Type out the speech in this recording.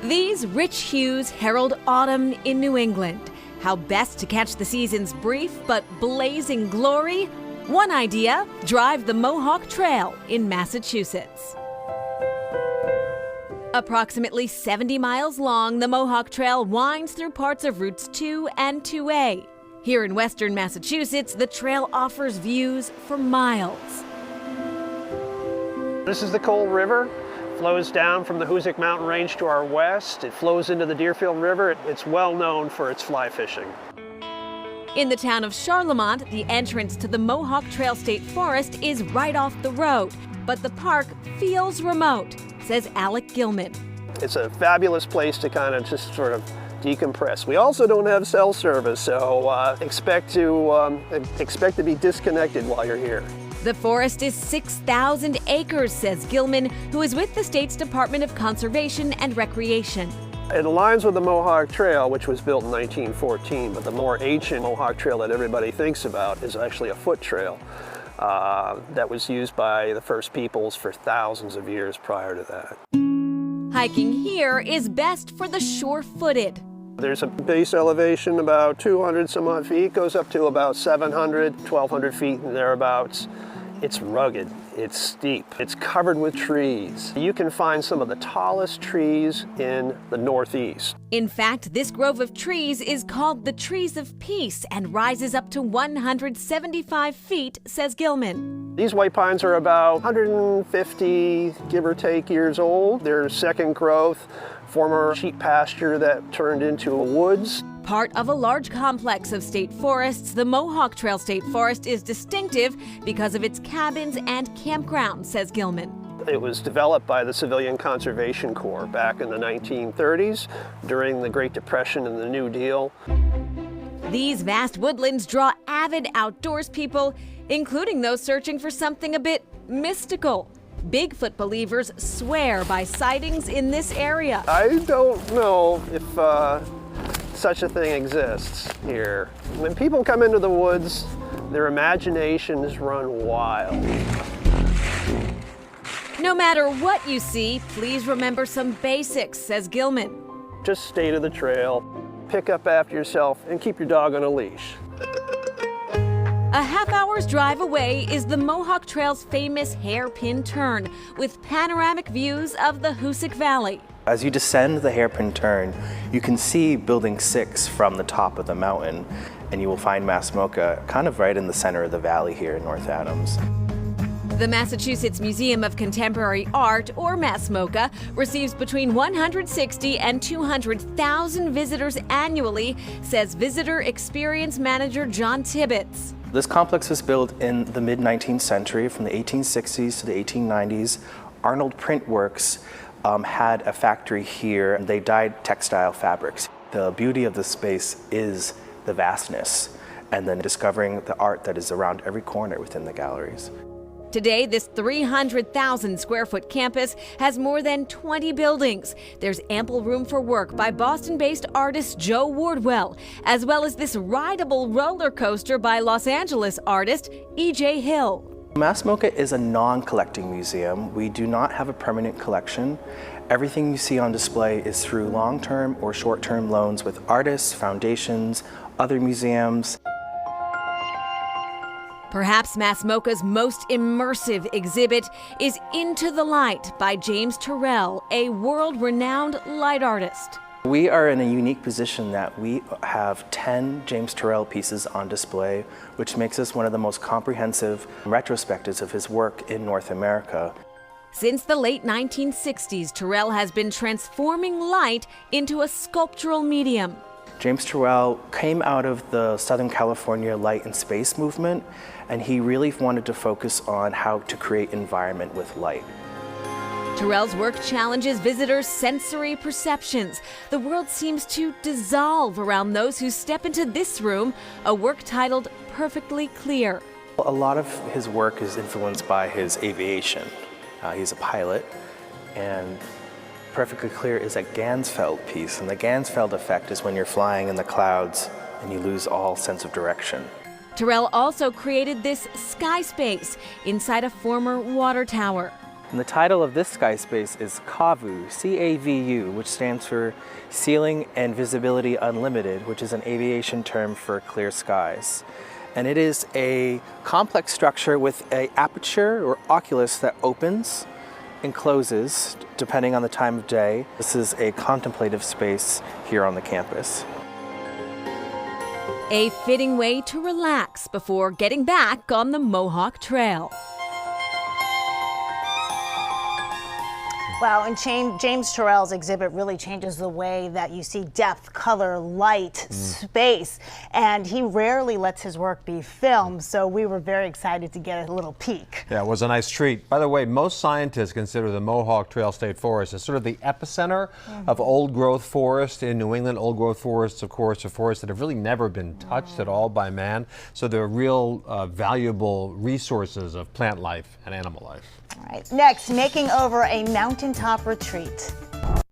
These rich hues herald autumn in New England. How best to catch the season's brief but blazing glory? One idea, drive the Mohawk Trail in Massachusetts. Approximately 70 miles long, the Mohawk Trail winds through parts of Routes 2 and 2A. Here in western Massachusetts, the trail offers views for miles. This is the Coal River. It flows down from the Hoosick Mountain Range to our west. It flows into the Deerfield River. It's well known for its fly fishing. In the town of Charlemont, the entrance to the Mohawk Trail State Forest is right off the road, but the park feels remote, says Alec Gilman. It's a fabulous place to kind of just sort of decompress. We also don't have cell service, so expect to be disconnected while you're here. The forest is 6,000 acres, says Gilman, who is with the state's Department of Conservation and Recreation. It aligns with the Mohawk Trail, which was built in 1914, but the more ancient Mohawk Trail that everybody thinks about is actually a foot trail that was used by the First Peoples for thousands of years prior to that. Hiking here is best for the sure-footed. There's a base elevation about 200 some odd feet, goes up to about 700, 1,200 feet and thereabouts. It's rugged, it's steep, it's covered with trees. You can find some of the tallest trees in the Northeast. In fact, this grove of trees is called the Trees of Peace and rises up to 175 feet, says Gilman. These white pines are about 150, give or take, years old. They're second growth, former sheep pasture that turned into woods. Part of a large complex of state forests, the Mohawk Trail State Forest is distinctive because of its cabins and campgrounds, says Gilman. It was developed by the Civilian Conservation Corps back in the 1930s during the Great Depression and the New Deal. These vast woodlands draw avid outdoors people, including those searching for something a bit mystical. Bigfoot believers swear by sightings in this area. I don't know if such a thing exists here. When people come into the woods, their imaginations run wild. No matter what you see, please remember some basics, says Gilman. Just stay to the trail, pick up after yourself, and keep your dog on a leash. A half-hour's drive away is the Mohawk Trail's famous hairpin turn, with panoramic views of the Hoosick Valley. As you descend the hairpin turn, you can see Building 6 from the top of the mountain, and you will find MassMocha kind of right in the center of the valley here in North Adams. The Massachusetts Museum of Contemporary Art, or MassMocha, receives between 160 and 200,000 visitors annually, says Visitor Experience Manager John Tibbetts. This complex was built in the mid-19th century, from the 1860s to the 1890s. Arnold Print Works had a factory here, and they dyed textile fabrics. The beauty of this space is the vastness, and then discovering the art that is around every corner within the galleries. Today, this 300,000 square foot campus has more than 20 buildings. There's ample room for work by Boston-based artist Joe Wardwell, as well as this rideable roller coaster by Los Angeles artist E.J. Hill. MassMocha is a non-collecting museum. We do not have a permanent collection. Everything you see on display is through long-term or short-term loans with artists, foundations, other museums. Perhaps MassMocha's most immersive exhibit is Into the Light by James Turrell, a world-renowned light artist. We are in a unique position that we have 10 James Turrell pieces on display, which makes us one of the most comprehensive retrospectives of his work in North America. Since the late 1960s, Turrell has been transforming light into a sculptural medium. James Turrell came out of the Southern California light and space movement, and he really wanted to focus on how to create environment with light. Turrell's work challenges visitors' sensory perceptions. The world seems to dissolve around those who step into this room, a work titled Perfectly Clear. A lot of his work is influenced by his aviation. He's a pilot, and Perfectly Clear is a Ganzfeld piece, and the Ganzfeld effect is when you're flying in the clouds and you lose all sense of direction. Turrell also created this sky space inside a former water tower. And the title of this sky space is CAVU, C-A-V-U, which stands for Ceiling and Visibility Unlimited, which is an aviation term for clear skies. And it is a complex structure with an aperture or oculus that opens and closes depending on the time of day. This is a contemplative space here on the campus. A fitting way to relax before getting back on the Mohawk Trail. Wow, and James Turrell's exhibit really changes the way that you see depth, color, light, space, and he rarely lets his work be filmed, so we were very excited to get a little peek. Yeah, it was a nice treat. By the way, most scientists consider the Mohawk Trail State Forest as sort of the epicenter of old-growth forest in New England. Old-growth forests, of course, are forests that have really never been touched at all by man, so they're real valuable resources of plant life and animal life. All right, next, making over a mountaintop retreat.